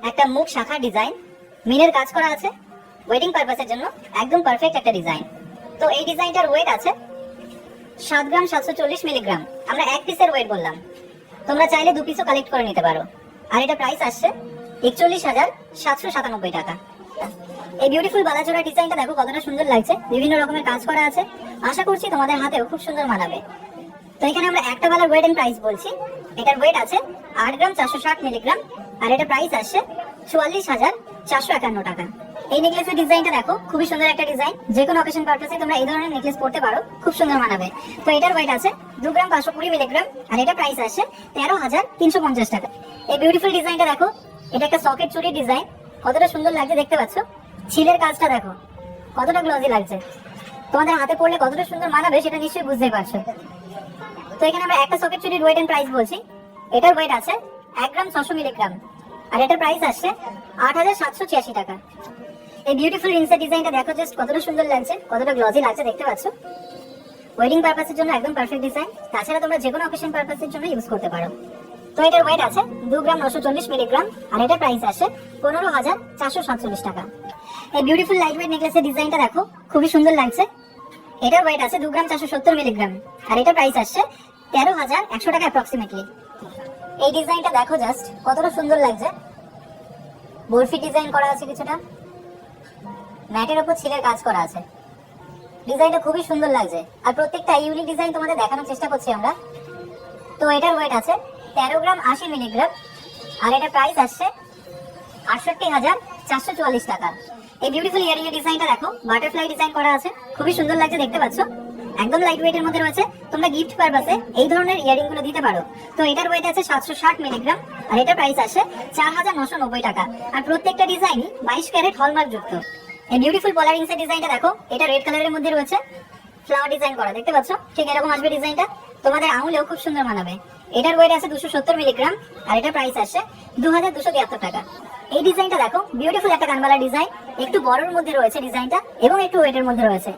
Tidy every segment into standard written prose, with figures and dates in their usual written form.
একটা মুখ শাখা ডিজাইন, মিনের কাজ করা আছে, ওয়েডিং পারপাসের জন্য একদম পারফেক্ট একটা ডিজাইন। তো এই ডিজাইনটার ওয়েট আছে 7 গ্রাম 740 মিলিগ্রাম। আমরা এক পিসের ওয়েট বললাম, তোমরা চাইলে 2 পিসও কালেক্ট করে নিতে পারো। আর এটা প্রাইস আসছে 41,797 টাকা। এই বিউটিফুল বালাজোড়া ডিজাইনটা দেখো কতটা সুন্দর লাগছে, বিভিন্ন রকমের কাজ করা আছে। আশা করছি তোমাদের হাতেও খুব সুন্দর মানাবে। তো এখানে আমরা একটা বালার ওয়েট এন্ড প্রাইস বলছি। এটার ওয়েট আছে 8 গ্রাম 460 মিলিগ্রাম, আর এটা প্রাইস আসছে 44,451 টাকা। এই নেকলেসের ডিজাইনটা দেখো, খুবই সুন্দর একটা ডিজাইন। যে কোনো অকেশন পারপাসে তোমরা এই ধরনের নেকলেস পরতে পারো, খুব সুন্দর মানাবে। তো এটার ওয়েট আছে 2 গ্রাম 520 মিলিগ্রাম, আর এটা প্রাইস আসছে 13,350 টাকা। এই বিউটিফুল ডিজাইনটা দেখো, এটা একটা সকেট চুড়ি ডিজাইন, কতটা সুন্দর লাগছে দেখতে পাচ্ছ। ছিলের কাজটা দেখো কতটা গ্লজি লাগছে, তোমাদের হাতে পড়লে কতটা সুন্দর মানাবে সেটা নিশ্চয়ই বুঝতেই পারছো। তো এখানে আমরা একটা সকেট চুড়ির ওয়েট এন্ড প্রাইস বলছি। এটার ওয়েট আছে 1 গ্রাম 600 মিলিগ্রাম, আর এটার প্রাইস আসছে 8,786 টাকা। এই বিউটিফুল রিংসের ডিজাইনটা দেখো, জাস্ট কতটা সুন্দর লাগছে, কতটা গ্লজি লাগছে দেখতে পাচ্ছ। ওয়েডিং পারপাসের জন্য একদম পারফেক্ট ডিজাইন। তাছাড়া তোমরা যে কোনো অকেশন পারপাসের জন্য ইউজ করতে পারো। তো এটার ওয়েট আছে 2 গ্রাম 940 মিলিগ্রাম, আর এটার প্রাইস আসছে 15,447 টাকা। এই বিউটিফুল লাইট ওয়েট নেকলেসের ডিজাইনটা দেখো, খুবই সুন্দর লাগছে। এটার ওয়েট আছে 2 গ্রাম 470 মিলিগ্রাম, আর এটার প্রাইস আসছে 13,100 টাকা অ্যাপ্রক্সিমেটলি। এই ডিজাইনটা দেখো, জাস্ট কতটা সুন্দর লাগছে। বরফি ডিজাইন করা আছে, কিছুটা ম্যাটের উপর ছিলের কাজ করা আছে। ডিজাইনটা খুবই সুন্দর লাগছে, আর প্রত্যেকটা ইউনিক ডিজাইন তোমাদের দেখানোর চেষ্টা করছি আমরা। তো এটার ওয়েট আছে 13 গ্রাম 80 মিলিগ্রাম, আর এটা প্রাইস আসছে 68,444 টাকা। এই বিউটিফুল ইয়ারিং এর ডিজাইনটা দেখো, বাটারফ্লাই ডিজাইন করা আছে, খুবই সুন্দর লাগছে দেখতে পাচ্ছ। একদম লাইট ওয়েটের মধ্যে রয়েছে। তোমরা গিফট পারপাসে এই ধরনের ইয়ারিং গুলো দিতে পারো। তো এটার ওয়েট আছে 760 মিলিগ্রাম, আর এটা প্রাইস আসছে 4,990 টাকা। আর প্রত্যেকটা ডিজাইনই 22 ক্যারেট হলমার্ক যুক্ত। এই বিউটিফুল পলার রিংসের ডিজাইনটা দেখো, এটা রেড কালারের মধ্যে রয়েছে, ফ্লাওয়ার ডিজাইন করা দেখতে পাচ্ছ। ঠিক এরকম আসবে ডিজাইনটা, তোমাদের আঙুলেও খুব সুন্দর মানাবে। এটার ওয়েট আছে 270 মিলিগ্রাম, আর এটা প্রাইস আসছে 2,273 টাকা। এই ডিজাইনটা দেখো, বিউটিফুল একটা কানবালা ডিজাইন, একটু বড়র মধ্যে রয়েছে ডিজাইনটা, এবং একটু ওয়েটের মধ্যে রয়েছে,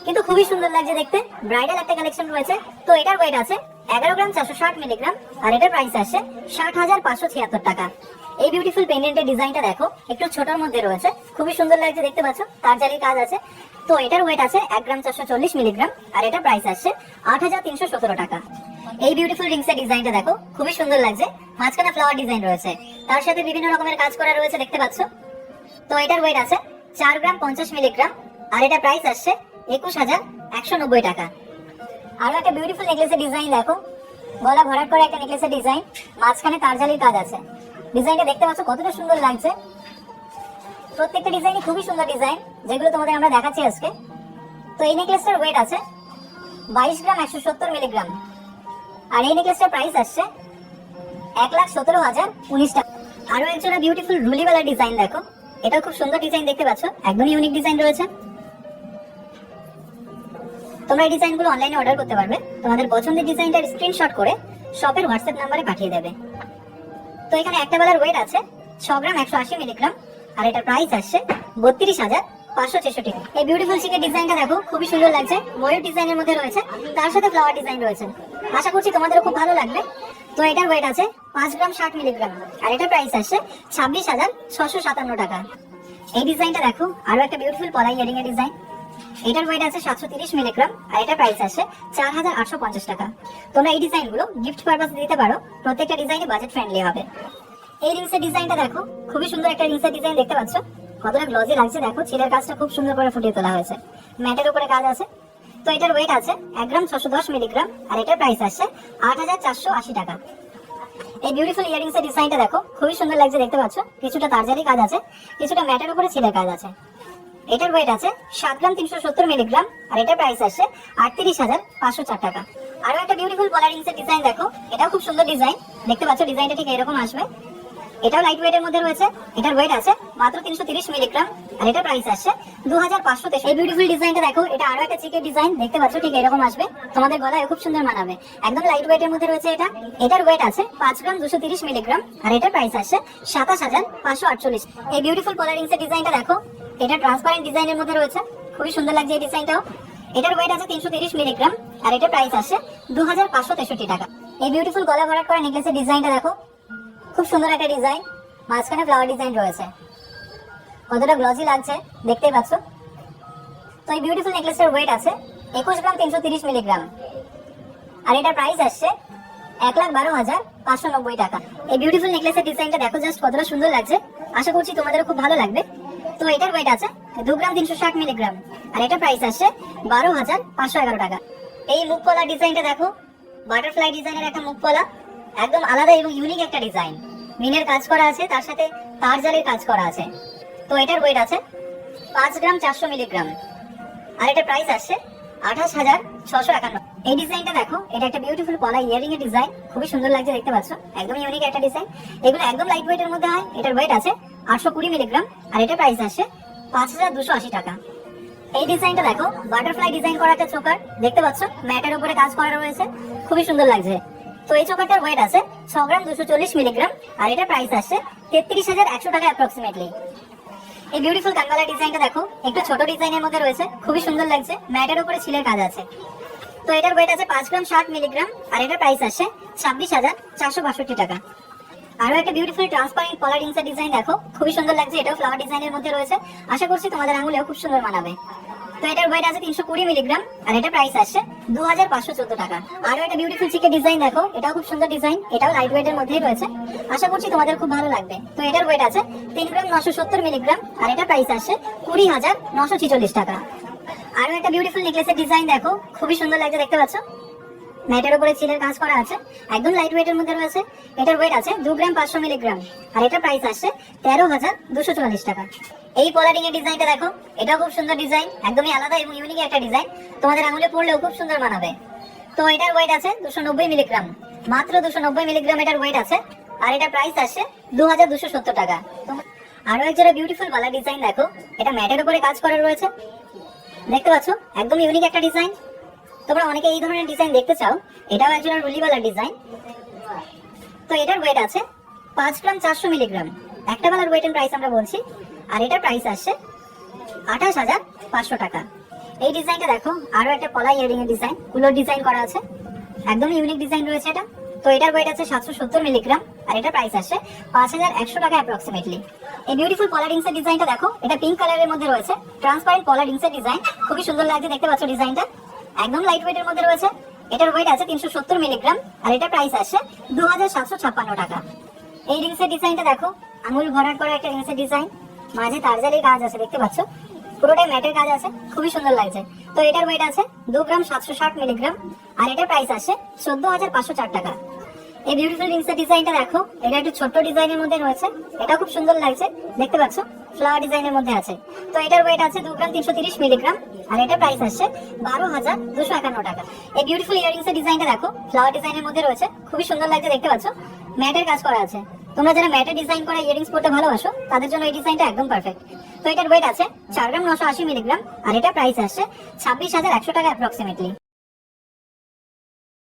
কিন্তু খুবই সুন্দর লাগছে দেখতে। ব্রাইডাল একটা কালেকশন রয়েছে। তো এটার ওয়েট আছে 11 গ্রাম 460 মিলিগ্রাম, আর এটার প্রাইস আসছে 60,576 টাকা। এই বিউটিফুল পেন্ডেন্টের ডিজাইনটা দেখো, একটু ছোটর মধ্যে রয়েছে, খুবই সুন্দর লাগছে দেখতে পাচ্ছ। তার জালির কাজ আছে। তো এটার ওয়েট আছে 1 গ্রাম 440 মিলিগ্রাম, আর এটা প্রাইস আসছে 8,317 টাকা। এই বিউটিফুল রিংসের ডিজাইনটা দেখো, খুবই সুন্দর লাগছে। মাঝখানে ফ্লাওয়ার ডিজাইন রয়েছে, তার সাথে বিভিন্ন রকমের কাজ করা রয়েছে দেখতে পাচ্ছ। তো এটার ওয়েট আছে 4 গ্রাম 50 মিলিগ্রাম, আর এটা প্রাইস আসছে 21,190 টাকা। আরো একটা বিউটিফুল নেকলেসের ডিজাইন দেখো, গলা ভরাট করে একটা নেকলেসের ডিজাইন, মাঝখানে তারজালির কাজ আছে। ডিজাইনটা দেখতে পাচ্ছ কতটা সুন্দর লাগছে। প্রত্যেকটা ডিজাইনই খুবই সুন্দর ডিজাইন, যেগুলো তোমাদের আমরা দেখাচ্ছি আজকে। তো এই নেকলেসটার ওয়েট আছে 22 গ্রাম 170 মিলিগ্রাম, আর এই নেকলেসটার প্রাইস আসছে 1,17,019 টাকা। আরো একজোড়া বিউটিফুল রুলিওয়ালা ডিজাইন দেখো, এটা খুব সুন্দর ডিজাইন দেখতে পাচ্ছ, একদম ইউনিক ডিজাইন রয়েছে। তোমরা এই ডিজাইনগুলো অনলাইনে অর্ডার করতে পারবে। তোমাদের পছন্দের ডিজাইনটার স্ক্রিনশট করে শপের হোয়াটসঅ্যাপ নাম্বারে পাঠিয়ে দেবে। তো এখানে একটা বেলার ওয়েট আছে 6 গ্রাম 180 মিলিগ্রাম, আর এটার প্রাইস আসছে 32,566 টাকা। এই বিউটিফুল চিকের ডিজাইনটা দেখো, খুবই সুন্দর লাগছে। ময়ূর ডিজাইনের মধ্যে রয়েছে, তার সাথে ফ্লাওয়ার ডিজাইন রয়েছে। আশা করছি তোমাদেরও খুব ভালো লাগবে। তো এটার ওয়েট আছে 5 গ্রাম 60 মিলিগ্রাম, আর এটার প্রাইস আসছে 26,657 টাকা। এই ডিজাইনটা দেখো, আরো একটা বিউটিফুল পলা ইয়ারিং এর ডিজাইন। এটার ওয়েট আছে 730 মিলিগ্রাম, আর এটা প্রাইস আছে 4,850 টাকা। তোমরা এই ডিজাইনগুলো গিফট পারপাসে দিতে পারো। প্রত্যেকটা ডিজাইনই বাজেট ফ্রেন্ডলি হবে। এই রিংসের ডিজাইনটা দেখো, খুবই সুন্দর একটা রিংসের ডিজাইন দেখতে পাচ্ছ, কতটা গ্লজি লাগছে দেখো। ছিলের কাজটা খুব সুন্দর করে ফুটিয়ে তোলা হয়েছে, ম্যাটের উপরে কাজ আছে। তো এটার ওয়েট আছে 1 গ্রাম 610 মিলিগ্রাম, আর এটার প্রাইস আসছে 8,480 টাকা। এই বিউটিফুল ইয়ারিংস এর ডিজাইনটা দেখো, খুবই সুন্দর লাগছে দেখতে পাচ্ছ। কিছুটা তারজারি কাজ আছে, কিছুটা ম্যাটের উপরে ছিলের কাজ আছে। এটার ওয়েট আছে 7 গ্রাম 370 মিলিগ্রাম, আর এটার প্রাইস আসছে 38,504 টাকা। আরো একটা বিউটিফুল পলা রিংস এর ডিজাইন দেখো, এটাও খুব সুন্দর ডিজাইন দেখতে পাচ্ছ। ডিজাইনটা ঠিক এরকম আসবে, এটাও লাইট ওয়েটের মধ্যে রয়েছে। এটার ওয়েট আছে মাত্র 330 মিলিগ্রাম, আর এটার প্রাইস আসছে 2,500। এই বিউটিফুল ডিজাইনটা দেখো, এটা আরো একটা চিকের ডিজাইন দেখতে পাচ্ছ, ঠিক এরকম আসবে। তোমাদের গলায় খুব সুন্দর মানাবে, একদম লাইট ওয়েটের মধ্যে রয়েছে এটা। এটার ওয়েট আছে 5 গ্রাম 230 মিলিগ্রাম, আর এটার প্রাইস আসছে 27,548। এই বিউটিফুল পলা রিংস এর ডিজাইনটা দেখো, এটা ট্রান্সপারেন্ট ডিজাইনের মধ্যে রয়েছে, খুবই সুন্দর লাগছে এই ডিজাইনটাও। এটার ওয়েট আছে 330 মিলিগ্রাম, আর এটার প্রাইস আসছে 2,563 টাকা। এই বিউটিফুল গলা ভরাট করা নেকলেসের ডিজাইনটা দেখো, খুব সুন্দর একটা ডিজাইন। মাঝখানে ফ্লাওয়ার ডিজাইন রয়েছে, কতটা গ্লসি লাগছে দেখতেই পাচ্ছ। তো এই বিউটিফুল নেকলেসের ওয়েট আছে 21 গ্রাম 330 মিলিগ্রাম, আর এটার প্রাইস আসছে 1,12,590 টাকা। এই বিউটিফুল নেকলেসের ডিজাইনটা দেখো জাস্ট কতটা সুন্দর লাগছে, আশা করছি তোমাদের খুব ভালো লাগবে। তো এটার ওয়েট আছে 2 গ্রাম 360 মিলিগ্রাম, আর এটা প্রাইস আসছে 12,511 টাকা। এই মুখ পলা ডিজাইনটা দেখো, বাটারফ্লাই ডিজাইনের একটা মুখ পলা, একদম আলাদা এবং ইউনিক একটা ডিজাইন। মিনের কাজ করা আছে, তার সাথে তার জালের কাজ করা আছে। তো এটার ওয়েট আছে 5 গ্রাম 400 মিলিগ্রাম, আর এটা প্রাইস আসছে 28,651। এই ডিজাইনটা দেখো, এটা একটা বিউটিফুল পলা ইয়ারিং এর ডিজাইন, খুবই সুন্দর লাগছে দেখতে পাচ্ছ, একদম ইউনিক একটা ডিজাইন। এগুলো একদম লাইট ওয়েট এর মধ্যে হয়। এটার ওয়েট আছে 820 মিলিগ্রাম, আর এটা প্রাইস আসছে 5,280 টাকা। এই ডিজাইনটা দেখো, বাটারফ্লাই ডিজাইন করা একটা চোকার, দেখতে পাচ্ছ ম্যাটের উপরে কাজ করা রয়েছে, খুবই সুন্দর লাগছে। তো এই চোকারটার ওয়েট আছে 6 গ্রাম 240 মিলিগ্রাম, আর এটা প্রাইস আসছে 33,100 টাকা অ্যাপ্রক্সিমেটলি। এই বিউটিফুল কানবালা ডিজাইনটা দেখো, একটু ছোট ডিজাইনের মধ্যে রয়েছে, খুবই সুন্দর লাগছে, ম্যাটের উপরে ছিলের কাজ আছে। তো এটার ওয়েট আছে 5 গ্রাম 60 মিলিগ্রাম, আর এটা প্রাইস আসছে 26,462 টাকা। আরো একটা বিউটিফুল ট্রান্সপারেন্ট পলা রিংসের ডিজাইন দেখো, খুবই সুন্দর লাগছে, এটাও ফ্লাওয়ার ডিজাইনের মধ্যে রয়েছে, আশা করছি তোমাদের আঙুলেও খুব সুন্দর মানাবে। তো এটার ওয়েট আছে 320 মিলিগ্রাম, আর এটা প্রাইস আসছে 2,514 টাকা। আরো একটা বিউটিফুল চিকের ডিজাইন দেখো, এটাও খুব সুন্দর ডিজাইন, এটাও লাইট ওয়েটের মধ্যেই রয়েছে, আশা করছি তোমাদের খুব ভালো লাগবে। তো এটার ওয়েট আছে 3 গ্রাম 970 মিলিগ্রাম, আর এটা প্রাইস আসছে 20,946 টাকা। আরো একটা বিউটিফুল নেকলেসের ডিজাইন দেখো, খুবই সুন্দর লাগছে দেখতে পাচ্ছ, ম্যাটের উপরে ছিলের কাজ করা আছে, একদম লাইট ওয়েটের মধ্যে রয়েছে। এটার ওয়েট আছে 2 গ্রাম 500 মিলিগ্রাম, আর এটা প্রাইস আসছে 13,244 টাকা। এই পলারিং এর ডিজাইনটা দেখো, এটাও খুব সুন্দর ডিজাইন, একদমই আলাদা এবং ইউনিক একটা ডিজাইন, তোমাদের আঙুলে পড়লেও খুব সুন্দর মানাবে। তো এটার ওয়েট আছে 290 মিলিগ্রাম, মাত্র 290 মিলিগ্রাম এটার ওয়েট আছে, আর এটা প্রাইস আসছে 2,270 টাকা। আরো এক জোড়া বিউটিফুল বালা ডিজাইন দেখো, এটা ম্যাটের উপরে কাজ করা রয়েছে, দেখতে পাচ্ছ একদম ইউনিক একটা ডিজাইন। তোমরা অনেকে এই ধরনের ডিজাইন দেখতে চাও, এটাও একজন রুলিওয়ালা ডিজাইন। তো এটার ওয়েট আছে 5 গ্রাম 400 মিলিগ্রাম, একটা বালার ওয়েট এন্ড প্রাইস আমরা বলছি, আর এটার প্রাইস আসছে 28,500 টাকা। এই ডিজাইনটা দেখো, আরো একটা পলা ইয়ারিং এর ডিজাইন, কুলোর ডিজাইন করা আছে, একদম ইউনিক ডিজাইন রয়েছে এটা। তো এটার ওয়েট আছে 770 মিলিগ্রাম, আর এটা প্রাইস আসছে 5,100 টাকা অ্যাপ্রক্সিমেটলি। এই বিউটিফুল পলা রিংস এর ডিজাইনটা দেখো, এটা পিঙ্ক কালারের মধ্যে রয়েছে, ট্রান্সপারেন্ট পলা রিংস এর ডিজাইন, খুবই সুন্দর লাগছে দেখতে পাচ্ছ ডিজাইনটা, একদম লাইট ওয়েটের মধ্যে রয়েছে। এটার ওয়েট আছে 370 মিলিগ্রাম, আর এটা প্রাইস আসছে 2,756 টাকা। এই রিংস এর ডিজাইনটা দেখো, আঙুল ভরাট করা একটা রিংস এর ডিজাইন, মাঝে তারজালির কাজ আছে দেখতে পাচ্ছ, পুরোটাই ম্যাটের কাজ আছে, খুবই সুন্দর লাগছে। তো এটার ওয়েট আছে 2 গ্রাম 760 মিলিগ্রাম, আর এটার প্রাইস আসছে 14,504 টাকা। এই বিউটিফুল রিংস এর ডিজাইনটা দেখো, এটা একটু ছোট্ট ডিজাইনের মধ্যে রয়েছে, এটা খুব সুন্দর লাগছে দেখতে পাচ্ছ, ফ্লাওয়ার ডিজাইনের মধ্যে আছে। তো এটার ওয়েট আছে 2 গ্রাম 330 মিলিগ্রাম, আর এটা প্রাইস আসছে 12,251 টাকা। এই বিউটিফুল ইয়ারিংস এর ডিজাইনটা দেখো, ফ্লাওয়ার ডিজাইনের মধ্যে রয়েছে, খুবই সুন্দর লাগছে দেখতে পাচ্ছ, ম্যাটের কাজ করা আছে। তোমরা যারা ম্যাটের ডিজাইন করা ইয়ারিংস পড়তে ভালোবাসো, তাদের জন্য এই ডিজাইনটা একদম পারফেক্ট। তো এটার ওয়েট আছে 4 গ্রাম 980 মিলিগ্রাম, আর এটা প্রাইস আসছে 26,100 টাকা অ্যাপ্রক্সিমেটলি।